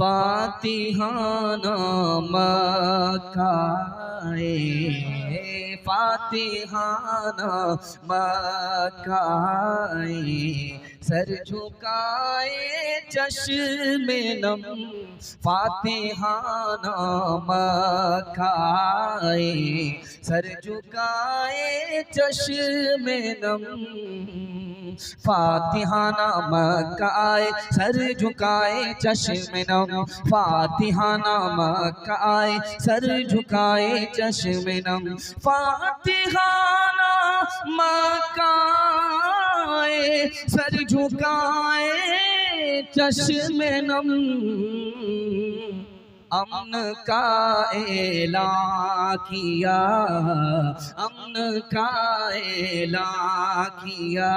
फातिहा नामा काए, फातिहा नामा काए, सर झुकाए चश्मे नम, फातिहा नामा काए, सर झुकाए चश्मे नम, फातिहा नामा काए, सर झुकाए चश्मे नम, फातिहा नामा काए, सर झुकाए चश्मे नम, फातिहा नामा काए, सर झुकाए चश्मे नम, अमन का ऐलान किया, अमन का ऐलान किया,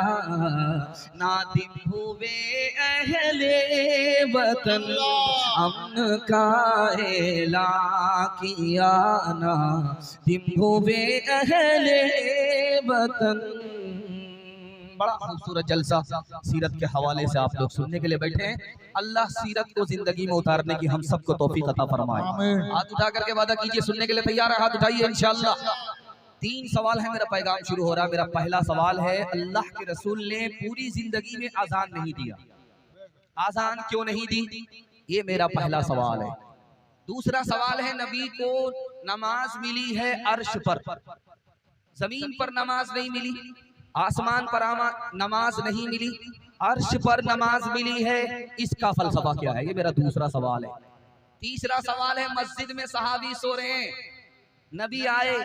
नादिम हुए अहले वतन, अमन का ऐलान किया, नादिम हुए अहले वतन। बड़ा खूबसूरत जलसा सीरत के हवाले से आप लोग सुनने के लिए बैठे हैं। अल्लाह सीरत को जिंदगी में उतारने की हम सबको तौफीक अता फरमाए। हाथ उठा करके वादा कीजिए, सुनने के लिए तैयार है? हाथ उठाइए इंशाअल्लाह। 3 सवाल है, मेरा पैगाम शुरू हो रहा है। मेरा पहला सवाल है, अल्लाह के रसूल ने पूरी जिंदगी में अजान नहीं दिया, अजान क्यों नहीं दी? ये मेरा पहला सवाल है। दूसरा सवाल है, नबी को नमाज मिली है अर्श पर, जमीन पर नमाज नहीं मिली, आसमान पर नमाज नहीं मिली, अर्श पर नमाज मिली है, इसका फलसफा क्या है? ये मेरा दूसरा सवाल है। तीसरा सवाल है, मस्जिद में सहाबी सो रहे हैं, नबी आए,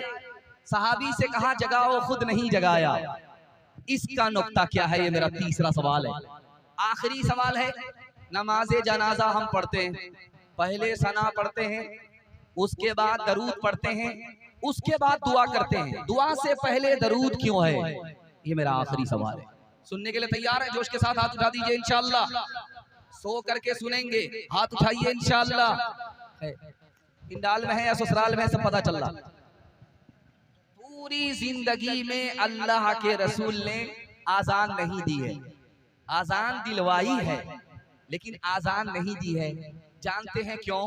सहाबी से कहा जगाओ, खुद नहीं जगाया, इसका नुक्ता क्या है? ये मेरा तीसरा सवाल है। आखिरी सवाल है, नमाजे जनाजा हम पढ़ते हैं, पहले सना पढ़ते हैं, उसके बाद दरूद पढ़ते हैं, उसके बाद दुआ करते हैं, दुआ से पहले दरूद क्यों है? ये मेरा आखिरी सवाल है। सुनने के लिए तैयार है? जोश के साथ हाथ उठा दीजिए इंशाअल्लाह। सो करके सुनेंगे, हाथ उठाइए इंशाअल्लाह। इंडाल में है या ससुराल में, सब पता चल रहा। पूरी जिंदगी में अल्लाह के रसूल ने आजान नहीं दी है, आजान दिलवाई है लेकिन आजान नहीं दी है। जानते हैं क्यों?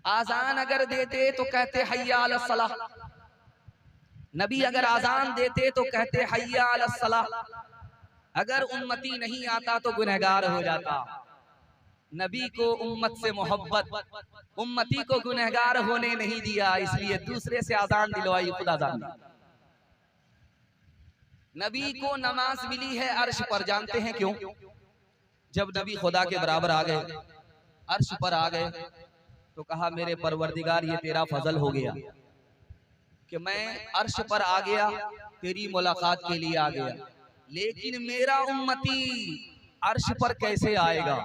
आजान अगर देते तो कहते हय्या अलस सलाह, नबी अगर आजान देते तो कहते हय्या अलस सलाह, अगर उम्मती नहीं आता तो गुनहगार हो जाता। नबी को उम्मत से मोहब्बत, उम्मती को गुनहगार होने नहीं दिया, इसलिए दूसरे से आजान दिलवाई, खुद आजान दी। नबी को नमाज मिली है अर्श पर, जानते हैं क्यों? जब नबी खुदा के बराबर आ गए, अर्श पर आ गए, तो कहा मेरे परवरदिगार ये तेरा फजल हो गया कि मैं अर्श पर आ गया, तेरी मुलाकात के लिए आ गया, लेकिन मेरा उम्मती अर्श पर कैसे आएगा,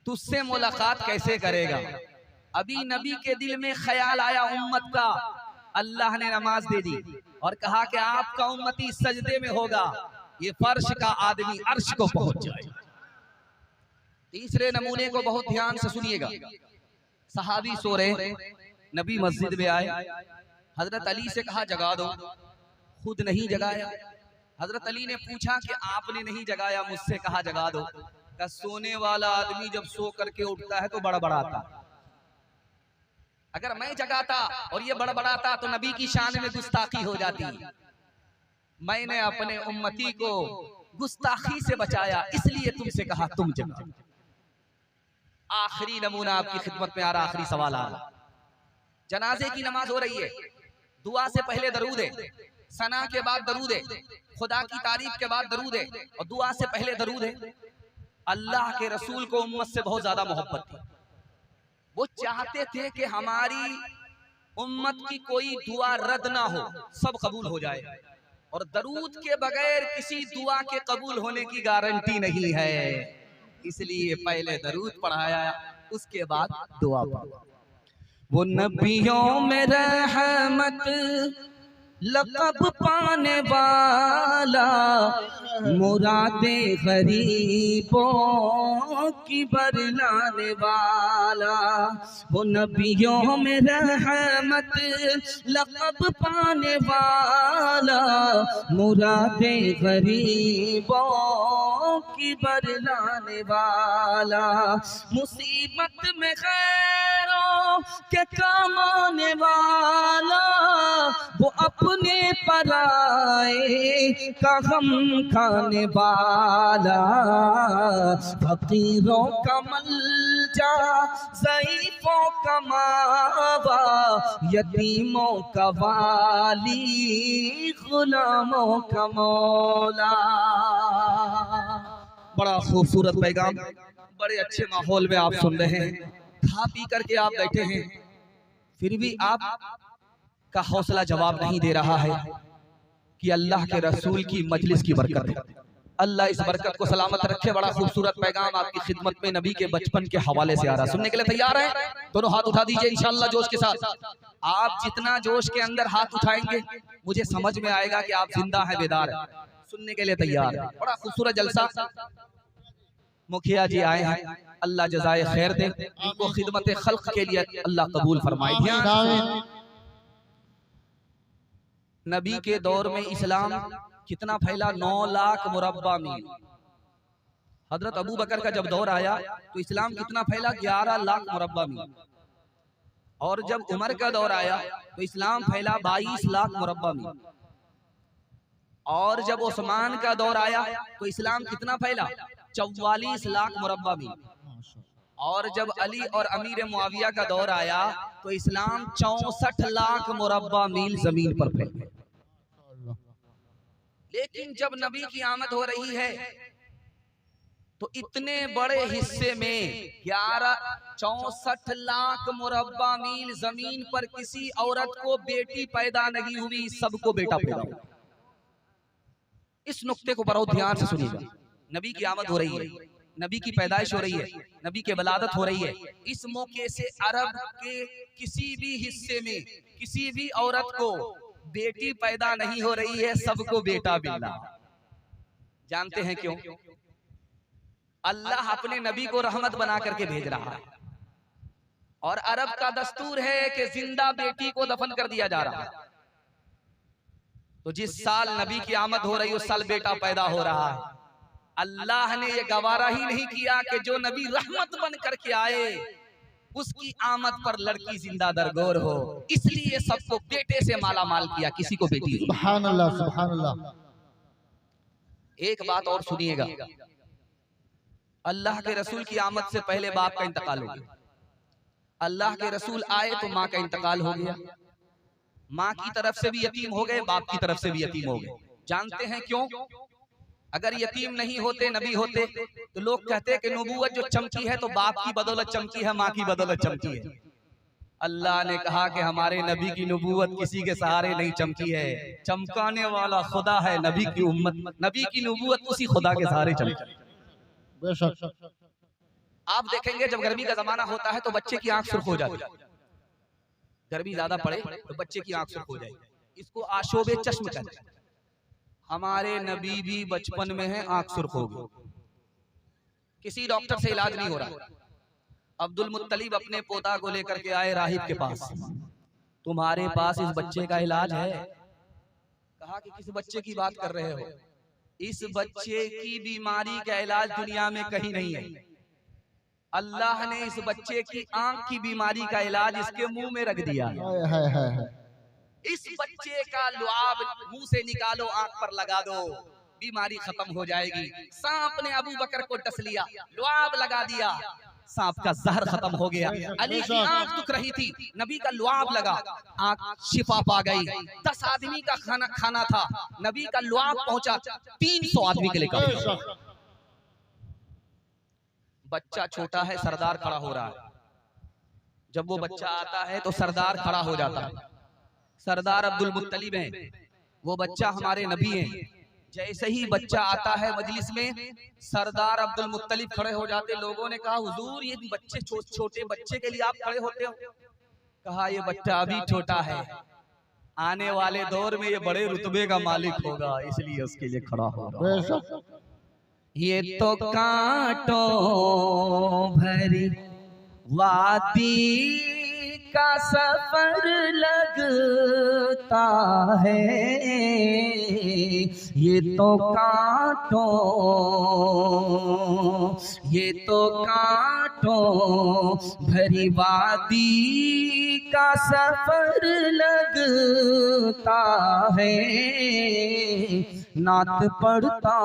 तुझसे मुलाकात कैसे करेगा? अभी नबी के दिल में ख्याल आया उम्मत का, अल्लाह ने नमाज दे दी और कहा कि आपका उम्मती सजदे में होगा, ये फर्श का आदमी अर्श को पहुंच जाए। तीसरे नमूने को बहुत ध्यान से सुनिएगा। सहाबी सो रहे, नबी मस्जिद में आए, हजरत अली से कहा जगा दो, खुद नहीं जगाया। हजरत अली ने पूछा कि आपने नहीं जगाया, मुझसे कहा जगा दो। का सोने वाला आदमी जब सो करके उठता है तो बड़बड़ाता, अगर मैं जगाता और ये बड़बड़ाता तो नबी की शान में गुस्ताखी हो जाती। मैंने अपने उम्मती को गुस्ताखी से बचाया, इसलिए तुमसे कहा तुम जगा। आखिरी नमूना आपकी खिदमत में आ रहा, आखिरी सवाल आ रहा। जनाजे की नमाज हो रही है, दुआ से पहले दरूद है, सना के बाद दरूद है, खुदा की तारीफ के बाद दरूद है और दुआ से पहले दरूद है। अल्लाह के रसूल को उम्मत से बहुत ज्यादा मोहब्बत थी। वो चाहते थे कि हमारी उम्मत की कोई दुआ रद्द ना हो, सब कबूल हो जाए। और दरूद के बगैर किसी दुआ के कबूल होने की गारंटी नहीं है, इसलिए पहले दरूद पढ़ाया, उसके बाद दुआ पढ़ा। वो नबियों में रहमत लक़ब पाने वाला, मुरादे गरीबों की बरलाने वाला। वो नबियों में रहमत लक़ब पाने वाला, मुरादे गरीबों की बरलाने वाला। मुसीबत में खैरों के काम आने वाला, वो अपने पराए का गम खाने वाला। फकीरों का मलजा, ज़ईफ़ों का मावा, यतीमों का वाली, गुलामों का मौला। बड़ा खूबसूरत पैगाम, बड़े अच्छे माहौल में आप सुन रहे हैं, खा पी करके आप बैठे हैं, फिर भी आप का हौसला जवाब नहीं दे रहा है कि अल्लाह के रसूल की मजलिस की बरकत है। अल्लाह इस बरकत को सलामत रखे। बड़ा खूबसूरत पैगाम आपकी खिदमत में नबी के बचपन के हवाले से आ रहा है, सुनने के लिए तैयार है? दोनों हाथ उठा दीजिए इंशाअल्लाह जोश के साथ। आप जितना जोश के अंदर हाथ उठाएंगे मुझे समझ में आएगा कि आप जिंदा है, बेदार है, सुनने के लिए तैयार है। बड़ा खूबसूरत जलसा। मुखिया जी आए हैं, अल्लाह जज़ाए खैर दे, इनको खिदमत खल्क के लिए अल्लाह कबूल फरमाए। ध्यान, नबी के दौर में इस्लाम कितना फैला? 9 लाख मुरब्बा मील। हजरत अबू बकर का जब दौर आया तो इस्लाम कितना फैला? 11 लाख मुरब्बा मील। और जब उमर का दौर आया तो इस्लाम फैला 22 लाख मुरब्बा मील। और जब उस्मान का दौर आया तो इस्लाम कितना फैला? 44 लाख मुरब्बा मील। और जब अली और अमीर मुआविया का दौर आया तो इस्लाम 64 लाख मुरब्बा मील जमीन पर फैल गया। लेकिन जब नबी की आमद हो रही है तो इतने बड़े हिस्से में 64 लाख मुरब्बा मील जमीन पर किसी औरत को बेटी पैदा नहीं हुई, सबको बेटा पैदा हुआ। इस नुक्ते को बहुत ध्यान से सुनिएगा। नबी की आमद हो रही है, नबी की पैदाइश हो रही है, नबी की वलादत हो रही है। इस मौके से अरब के किसी भी हिस्से में किसी भी औरत को बेटी पैदा नहीं हो रही है, सबको बेटा मिला। जानते हैं क्यों? अल्लाह अपने नबी को रहमत बना करके भेज रहा है। और अरब का दस्तूर है कि जिंदा बेटी को दफन कर दिया जा रहा है। तो जिस साल नबी की आमद हो रही है उस साल बेटा पैदा हो रहा है। अल्लाह ने यह गवारा ही नहीं किया कि जो नबी रहमत बन करके आए उसकी आमद पर लड़की जिंदा दरगोर हो, इसलिए सबको बेटे से माला माल किया, किसी को बेटी। सुभान अल्लाह, सुभान अल्लाह। एक बात और सुनिएगा, अल्लाह के रसूल की आमद से पहले बाप का इंतकाल हो गया। अल्लाह के रसूल आए तो माँ का इंतकाल हो गया। माँ की तरफ से भी यतीम हो गए, बाप की तरफ से भी यतीम हो गए। जानते हैं क्यों? अगर यतीम नहीं होते, नबी होते, तो लोग कहते कि नबूवत जो चमकी है तो बाप की बदौलत चमकी है, माँ की बदौलत चमकी है। अल्लाह ने कहा कि हमारे नबी की नबूवत किसी के सहारे नहीं चमकी है, चमकाने वाला खुदा है। नबी की उम्मत, नबी की नबूवत उसी खुदा के सहारे चमकी। आप देखेंगे जब गर्मी का जमाना होता है तो बच्चे की आंख सुर्ख हो जाती है, गर्मी ज्यादा पड़े तो बच्चे की आंख सुर्ख हो जाएगी, इसको आशोबे चश्म कहते हैं। हमारे नबी भी बचपन में है आंख सुर्ख हो गई, किसी डॉक्टर से इलाज नहीं हो रहा। अब्दुल मुत्तलिब अपने पोता को लेकर के आए राहिब के पास, तुम्हारे पास इस बच्चे का इलाज है? कहा कि किस बच्चे की बात कर रहे हो? इस बच्चे की बीमारी का इलाज दुनिया में कहीं नहीं है। अल्लाह ने इस बच्चे की आंख की बीमारी का इलाज इसके मुंह में रख दिया। इस बच्चे का लुआब मुंह से निकालो, आंख पर लगा दो, बीमारी खत्म हो जाएगी। सांप ने अबू बकर को डस लिया, लुआब लगा दिया, सांप का जहर खत्म हो गया। अली की आंख दुख रही थी, नबी का लुआब लगा, आंख शिफा पा गई। 10 आदमी का खाना था, नबी का लुआब पहुंचा 300 आदमी के लिए। बच्चा छोटा है, सरदार खड़ा हो रहा है। जब वो बच्चा आता है तो सरदार खड़ा हो जाता है। सरदार अब्दुल मुत्तलिब हैं, वो बच्चा हमारे नबी हैं। जैसे ही बच्चा आता है मजलिस में, सरदार अब्दुल मुत्तलिब खड़े हो जाते। लोगों ने कहा हुजूर ये बच्चे छोटे बच्चे के लिए आप खड़े होते हो? कहा ये बच्चा अभी छोटा है, आने वाले दौर में ये बड़े रुतबे का मालिक होगा, इसलिए उसके लिए खड़ा हो रहा है। ये तो कांटों भरी वादी का सफर लगता है, ये तो कांटों भरी वादी का सफर लगता है। नात पढ़ता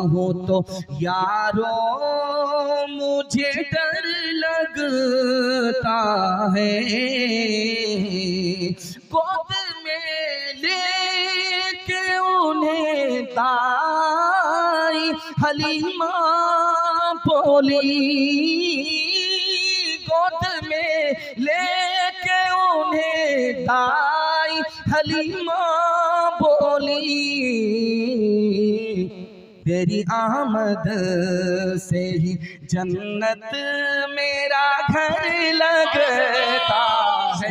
हूँ तो यारों मुझे डर लगता है। गोद में लेके उन्हें दाई हलीमा बोली, गोद में लेके उन्हें दाई हलीमा बोली, तेरी आमद से ही जन्नत मेरा घर लगता है,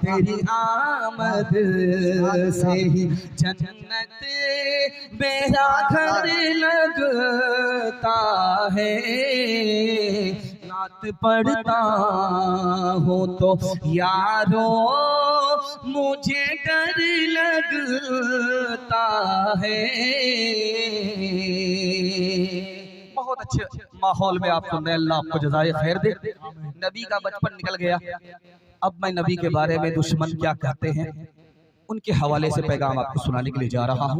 तेरी आमद से ही जन्नत मेरा घर लगता है। नात पढ़ता हूँ तो यारों मुझे डर लगता है। बहुत अच्छे माहौल में आप सुन रहे हैं, अल्लाह आपको जज़ाए खैर दे। नबी का बचपन निकल गया, अब मैं नबी के बारे में दुश्मन क्या कहते हैं उनके हवाले से पैगाम आपको सुनाने के लिए जा रहा हूँ।